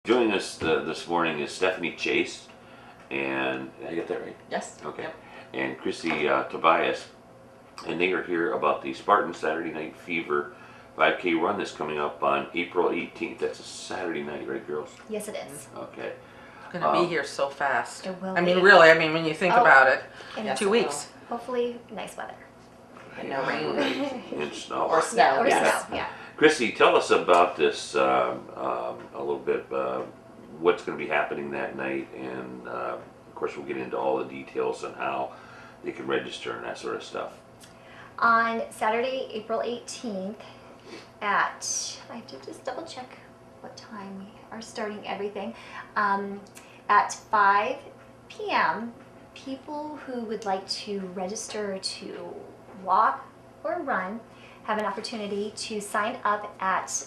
Joining us this morning is Stephanie Chase, and did I get that right? Yes. Okay. Yep. And Chrissy Tobias, and they are here about the Spartan Saturday Night Fever 5K run that's coming up on April 18th. That's a Saturday night, right, girls? Yes, it is. Okay. It's going to be here so fast. It will I mean, be. really, when you think about it, And Yes, 2 it weeks. Hopefully, nice weather. and no rain. And snow. Or snow, Or yes. snow, yeah. Chrissy, tell us about this a little bit. What's going to be happening that night, and of course, we'll get into all the details on how they can register and that sort of stuff. On Saturday, April 18th at, I have to just double check what time we are starting everything. At 5 p.m., people who would like to register to walk or run have an opportunity to sign up at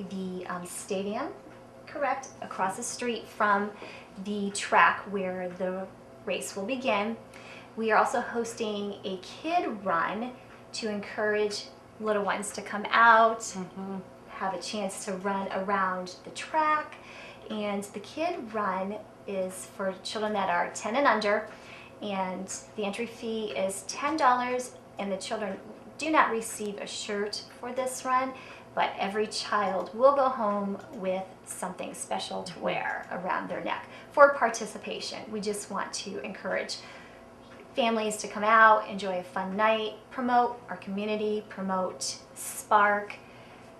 the stadium, correct, across the street from the track where the race will begin. We are also hosting a kid run to encourage little ones to come out, have a chance to run around the track. And the kid run is for children that are 10 and under, and the entry fee is $10, and the children do not receive a shirt for this run, but every child will go home with something special to wear around their neck for participation. We just want to encourage families to come out, enjoy a fun night, promote our community, promote SPARC,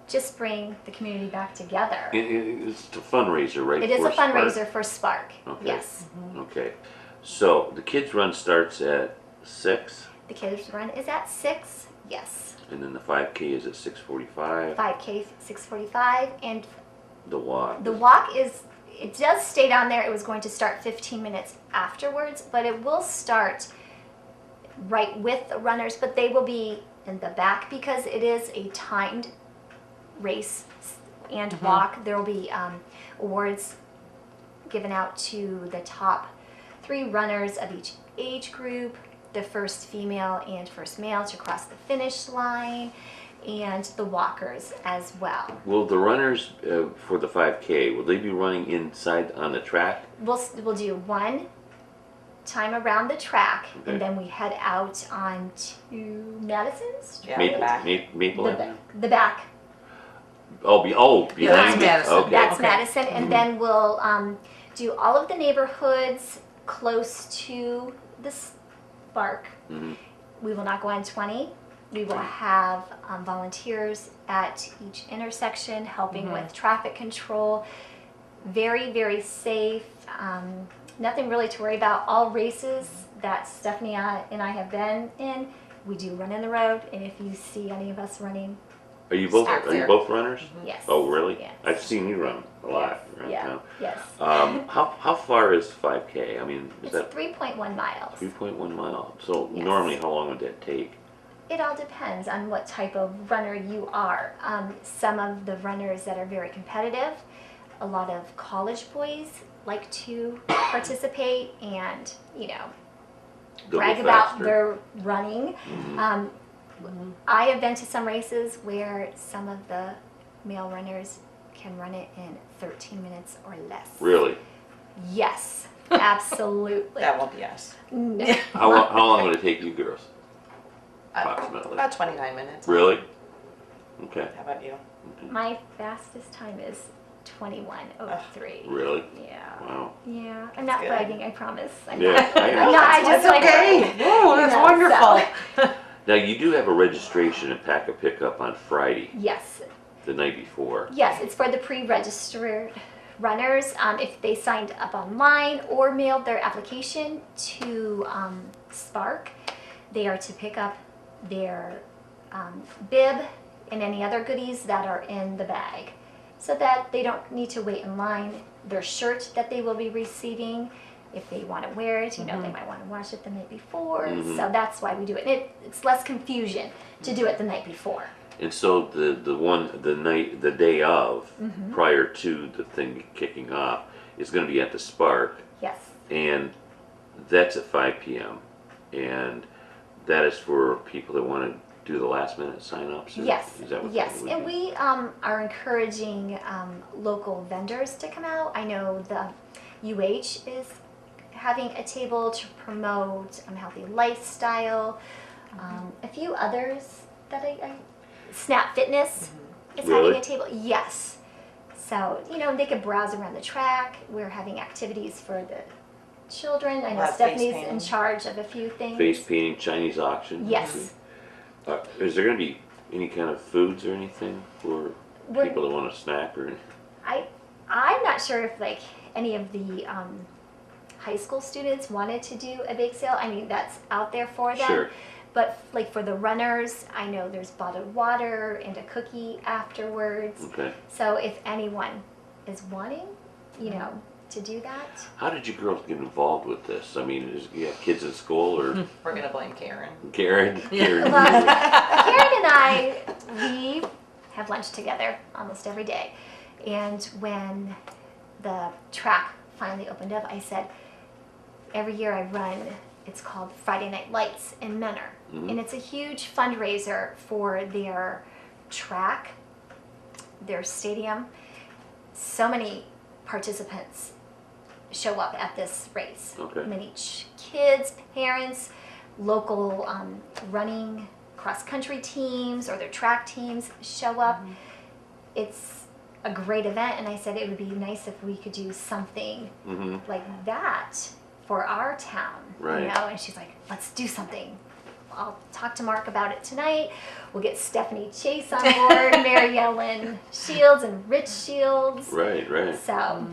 just bring the community back together. It's a fundraiser, right? It is a for SPARC? fundraiser for SPARC, Okay. yes. Okay. So the kids run starts at 6, The kids run is at 6, yes. and then the 5K is at 6:45. 5K 6:45, and The walk. the walk is, it does state on there it was going to start 15 minutes afterwards, but it will start right with the runners, but they will be in the back because it is a timed race and walk. There will be awards given out to the top 3 runners of each age group, the first female and first male to cross the finish line, and the walkers as well. Will the runners for the 5K, will they be running inside on the track? We'll do one time around the track, Okay. and then we head out on to Madison's? Yeah, Maple, the back. Maple The, Avenue? the back. Behind that's it. Madison. Okay. That's Okay. Madison, and then we'll do all of the neighborhoods close to the SPARC. Mhm. We will not go on 20. We will have volunteers at each intersection helping with traffic control. Very, very safe. Nothing really to worry about. All races that Stephanie and I have been in, we do run in the road, and if you see any of us running, Are you both? Start Are you there. both runners? yes. Oh, really? Yes. I've seen you run a lot around Yeah. town. Yes. How far is 5K? I mean, is It's that 3.1 miles. 3.1 miles? So Yes. normally, how long would that take? It all depends on what type of runner you are. Some of the runners that are very competitive, a lot of college boys like to participate and, Go brag about faster. their running. Mhm. I have been to some races where some of the male runners can run it in 13 minutes or less. Really? Yes, absolutely. That won't be us. How long would it take you girls? Approximately. About 29 minutes. Really? Okay. How about you? My fastest time is 21:03. Really? Yeah. Wow. Yeah. I'm not Good. bragging, I promise. I'm Yeah, not. I I'm not. I That's just like okay. Oh, that's Yeah, wonderful. Now you do have a registration and pack a pickup on Friday, Yes. the night before. Yes, it's for the pre-registered runners. If they signed up online or mailed their application to SPARC, they are to pick up their bib and any other goodies that are in the bag, so that they don't need to wait in line. Their shirt that they will be receiving, if they want to wear it, they might want to wash it the night before. So that's why we do it. And it's less confusion to do it the night before. And so the day of, prior to the thing kicking off, is going to be at the SPARC, Yes. and that's at 5 p.m. And that is for people that want to do the last minute sign-ups? Or Yes, is that what yes, they would and do? we are encouraging local vendors to come out. I know the UH is having a table to promote healthy lifestyle. A few others that I Snap Fitness is Really? having a table. Yes, so they could browse around the track. We're having activities for the children. I know Have face Stephanie's painting. in charge of a few things. Face painting, Chinese auction? Yes. Is there going to be any kind of foods or anything for We're- people that want to snack or anything? I'm not sure if any of the high school students wanted to do a bake sale. I mean, that's out there for them. Sure. But for the runners, I know there's bottled water and a cookie afterwards. Okay. So if anyone is wanting, to do that. How did you girls get involved with this? I mean, you have kids in school or We're gonna blame Karen. Karen? Karen. Well, Karen and I, we have lunch together almost every day. And when the track finally opened up, I said, every year I run, it's called Friday Night Lights in Menor. And it's a huge fundraiser for their track, their stadium. So many participants show up at this race. Okay. Many kids, parents, local running cross-country teams or their track teams show up. It's a great event, and I said it would be nice if we could do something like that for our town. Right. And she's like, let's do something. I'll talk to Mark about it tonight. We'll get Stephanie Chase on board, Mary Ellen Shields and Rich Shields. Right, right. So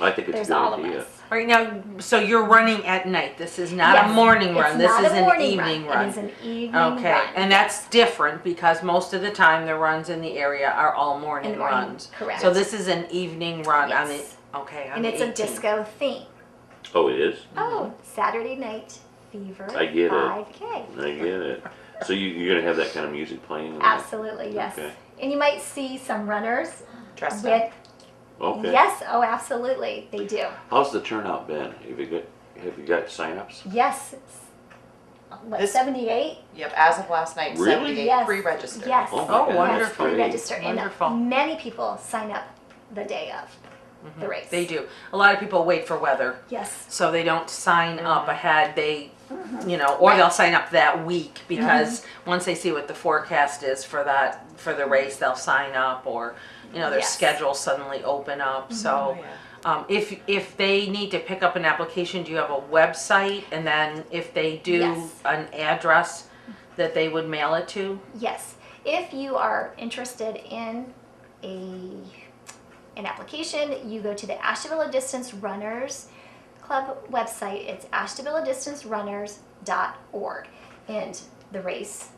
I think it's there's a good all idea. of us. Right now, so you're running at night. This is not Yes, a morning run. it's This not is a an morning evening run. run. It is an evening Okay, run. and that's different because most of the time the runs in the area are all morning, In the morning, runs. correct. So this is an evening run Yes. on the okay on And the it's a 18th. disco theme. Oh, it is? Oh, Saturday Night Fever I get it. 5K. I get it. So you're going to have that kind of music playing? Absolutely, yes. Okay. And you might see some runners Dressed with, up. Okay. yes, oh, absolutely, they do. How's the turnout been? Have you got sign-ups? Yes. What, This- 78? Yep, as of last night, Really? 78 Yes. pre-registered. Yes. Oh, my Oh, goodness, wonderful. great. Register. Wonderful. And many people sign up the day of the race. They do. A lot of people wait for weather, Yes. so they don't sign up ahead. They, or they'll sign up that week because once they see what the forecast is for the race, they'll sign up, or their Yes. schedules suddenly open up. So. Oh, If they need to pick up an application, do you have a website? And then if they do, Yes. an address that they would mail it to? Yes. If you are interested in an application, you go to the Ashtabula Distance Runners Club website. It's ashtabuladistancerunners.org. And the race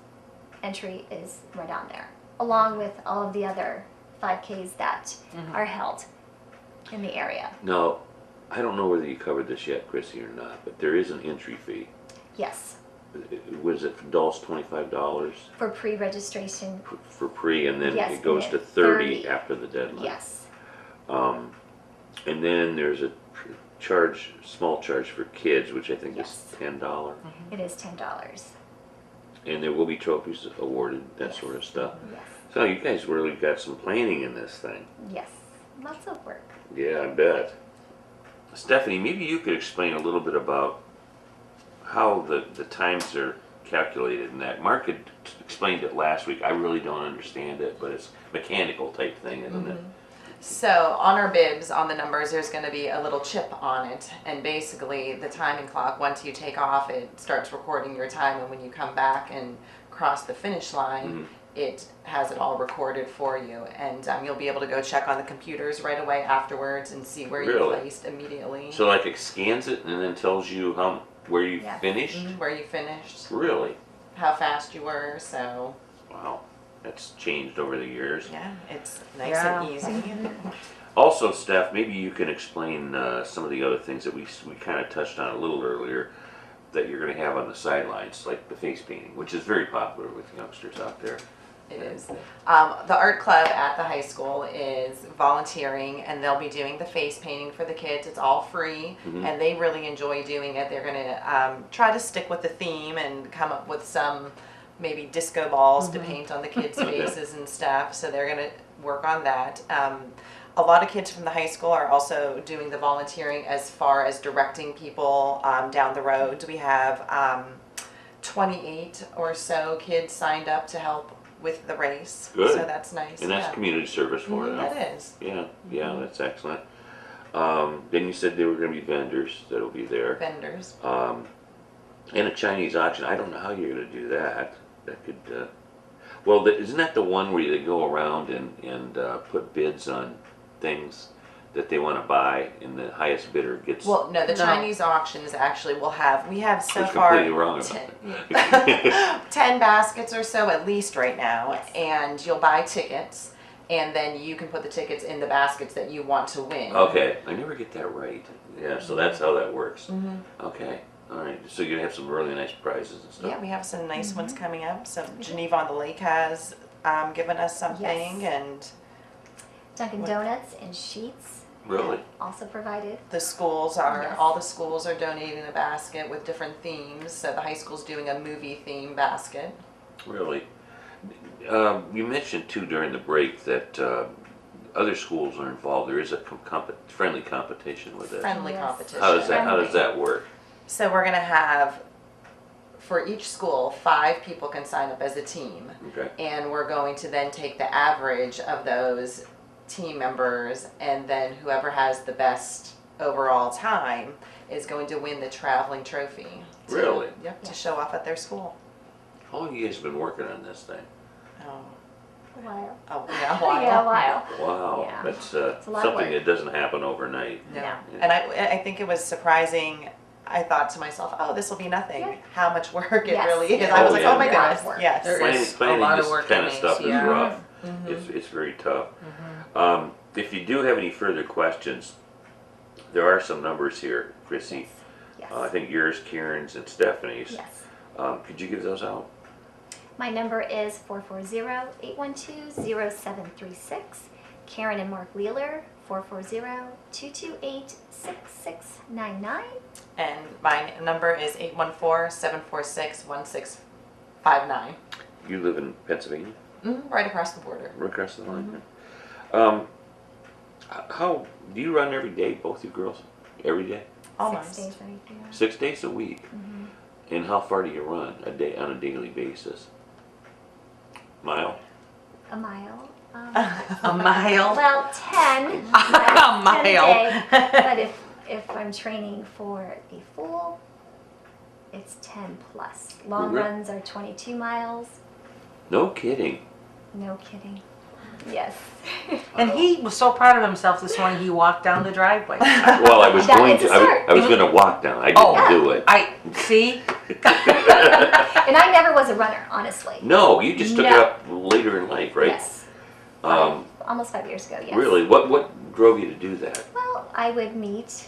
entry is right on there, along with all of the other 5Ks that are held in the area. Now, I don't know whether you covered this yet, Chrissy, or not, but there is an entry fee. Yes, Was it for adults $25 for pre-registration. for pre, and then Yes, it goes and to then 30 30. after the deadline? Yes, And then there's a small charge for kids, which I think Yes. is $10. it is $10. And there will be trophies awarded, that Yes. sort of stuff. Yes, So you guys really got some planning in this thing. yes, lots of work. Yeah, I bet. Stephanie, maybe you could explain a little bit about how the times are calculated and that. Mark had explained it last week. I really don't understand it, but it's mechanical type thing, isn't it? So on our bibs, on the numbers, there's going to be a little chip on it, and basically the timing clock, once you take off, it starts recording your time, and when you come back and cross the finish line, it has it all recorded for you, and you'll be able to go check on the computers right away afterwards and see where you Really? placed immediately, So like it scans it and then tells you where you Yeah. finished? where you finished, Really? how fast you were. So Wow. That's changed over the years. yeah, it's nice Yeah. and easy. Also, Steph, maybe you can explain some of the other things that we kind of touched on a little earlier that you're going to have on the sidelines, like the face painting, which is very popular with youngsters out there. It is. The art club at the high school is volunteering, and they'll be doing the face painting for the kids. It's all free, and they really enjoy doing it. They're going to try to stick with the theme and come up with some maybe disco balls to paint on the kids' faces and stuff. So they're going to work on that. A lot of kids from the high school are also doing the volunteering as far as directing people down the road. We have 28 or so kids signed up to help with the race. Good. So that's nice. And that's community service for them. That is. Yeah, that's excellent. Then you said there were going to be vendors that'll be there. Vendors. And a Chinese auction. I don't know how you're going to do that. That could, well, isn't that the one where they go around and put bids on things that they want to buy, and the highest bidder gets? Well, no, the No. Chinese auctions actually we have so I was far completely wrong about 10 baskets or so at least right now, Yes. and you'll buy tickets, and then you can put the tickets in the baskets that you want to win. Okay, I never get that right. Yeah, so that's how that works. Okay, all right. So you have some really nice prizes and stuff. Yeah, we have some nice ones coming up. So Geneva on the Lake has given us something, Yes. and Dunkin' Donuts and Sheets Really? also provided. the schools Yes. all the schools are donating a basket with different themes. So the high school's doing a movie theme basket. Really? You mentioned too during the break that other schools are involved. There is a friendly competition with it. Friendly Yes. competition. How does that work? So we're gonna have, for each school, 5 people can sign up as a team. Okay. And we're going to then take the average of those team members, and then whoever has the best overall time is going to win the traveling trophy. Really? Yep, to show off at their school. How long have you guys been working on this thing? Oh, Wow. yeah, a while. Yeah, a while. Wow, Yeah. that's a lot of something work. that doesn't happen overnight. No. No. And I think it was surprising. I thought to myself, oh, this will be nothing. Yeah. How much work it Yes. really is. Oh, I was like, yeah. oh my A lot of goodness. work. Yes. There is Planning a lot this of work kind in of these, stuff is yeah. rough. It's very tough. If you do have any further questions, there are some numbers here, Chrissy. Yes. I think yours, Karen's, and Stephanie's. Yes. Could you give those out? My number is 440-812-0736. Karen and Mark Wheeler, 440-228-6699. And my number is 814-746-1659. You live in Pennsylvania, Right across the border. right across the line. How do you run every day, both you girls? Every day? Almost. 6 days a week. Yeah. 6 days a week. And how far do you run a day on a daily basis? Mile? A mile. A mile. Well, 10. A 10 mile. day. But if I'm training for a full, it's 10 plus. Long Really? runs are 22 miles. No kidding. No kidding. Yes. And he was so proud of himself this morning. He walked down the driveway. Well, I was That going is a to. I start. was going to walk down. I didn't Oh. do it. I see. And I never was a runner, honestly. No, you just took it No. up later in life, right? Yes. Almost 5 years ago, yes. Really? What drove you to do that? Well, I would meet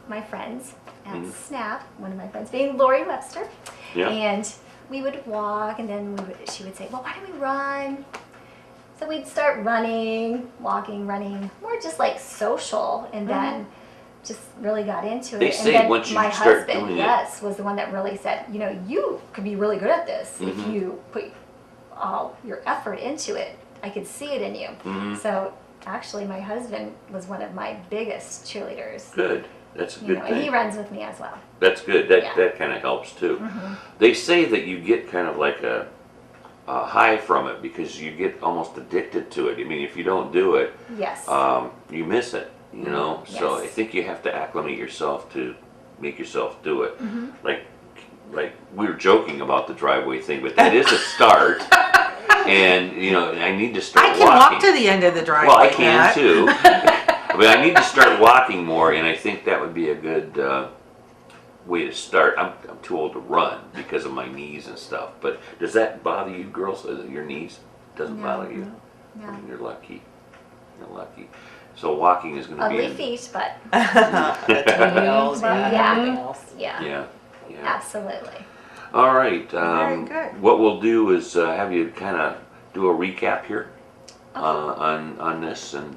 my friends at Mhm. Snap, one of my friends being Lori Webster, Yeah. and we would walk, and then she would say, well, why don't we run? So we'd start running, walking, running, more just like social, and then just really got into They it. say And then once you my start husband, doing it- yes, was the one that really said, you know, you could be really good at this if Mhm. you put all your effort into it. I could see it in you. Mhm. So actually, my husband was one of my biggest cheerleaders. Good. That's a You good know, and he thing. runs with me as well. That's good. That Yeah. that kind of helps too. They say that you get kind of like a high from it because you get almost addicted to it. I mean, if you don't do it, Yes. you miss it. You know. So I Yes. think you have to acclimate yourself to make yourself do it. Like we were joking about the driveway thing, but that is a start. And you know, I need to start I can walking. walk to the end of the driveway. Well, I can Pat. too. But I need to start walking more, and I think that would be a good way to start. I'm too old to run because of my knees and stuff. But does that bother you, girls? Your knees doesn't No, bother you? No. You're lucky. You're lucky. So walking is going to be. Ugly feet, but The toenails, Well, yeah, yeah. everything else. yeah, Yeah. Yeah. absolutely. All right. Very good. What we'll do is have you kind of do a recap here on this and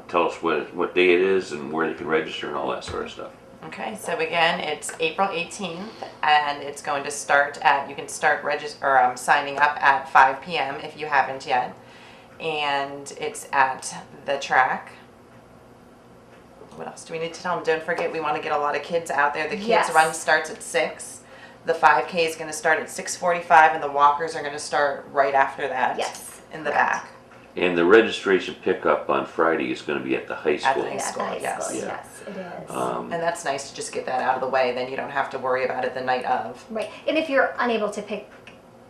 tell us what day it is and where they can register and all that sort of stuff. Okay, so again, it's April 18th, and it's going to start at, you can start signing up at 5 p.m. if you haven't yet. And it's at the track. What else do we need to tell them? Don't forget, we want to get a lot of kids out there. The kids Yes. run starts at 6. The 5K is going to start at 6:45, and the walkers are going to start right after that. Yes. In the correct. back. And the registration pickup on Friday is going to be at the high At school. the high At the school, high yes. school, Yeah. yes, it is. And that's nice to just get that out of the way. Then you don't have to worry about it the night of. Right, and if you're unable to pick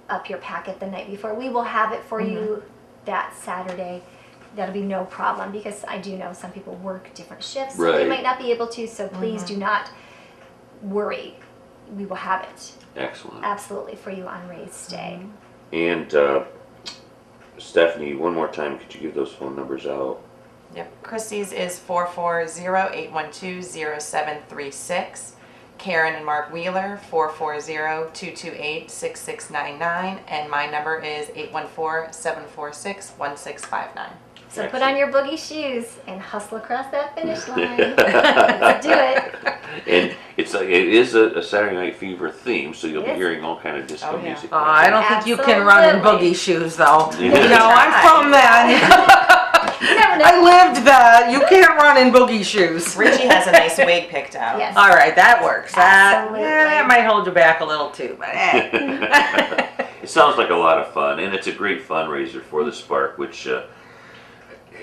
up your packet the night before, we will have it for you that Saturday. That'll be no problem, because I do know some people work different shifts, so they Right. might not be able to, so please do not worry. We will have it Excellent. absolutely for you on race day. And Stephanie, one more time, could you give those phone numbers out? Yep. Chrissy's is 440-812-0736. Karen and Mark Wheeler, 440-228-6699. And my number is 814-746-1659. So put on your boogie shoes and hustle across that finish line. Let's do it. And it is a Saturday Night Fever theme, so you'll be Yes. hearing all kind of disco Oh, yeah. music. I don't think you can run in Absolutely. boogie shoes though. Yeah. You know, I'm from that. You never know. I lived that. You can't run in boogie shoes. Richie has a nice wig picked out. Yes. All right, that works. Absolutely. That might hold you back a little too, but It sounds like a lot of fun, and it's a great fundraiser for the SPARC, which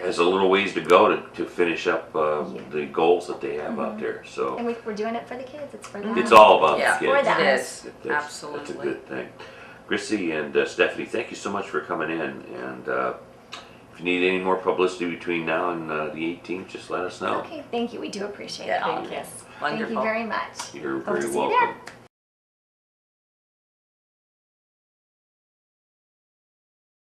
has a little ways to go to finish up the goals that they have out there. So And we're doing it for the kids. It's for them. it's all about yeah, the For kids. them. it is. That's a Absolutely. good thing. Chrissy and Stephanie, thank you so much for coming in. And if you need any more publicity between now and the 18th, just let us know. Okay, thank you. We do appreciate Yeah, all thank of you. this. Wonderful. Thank you very much. You're Hope to very see you welcome. there.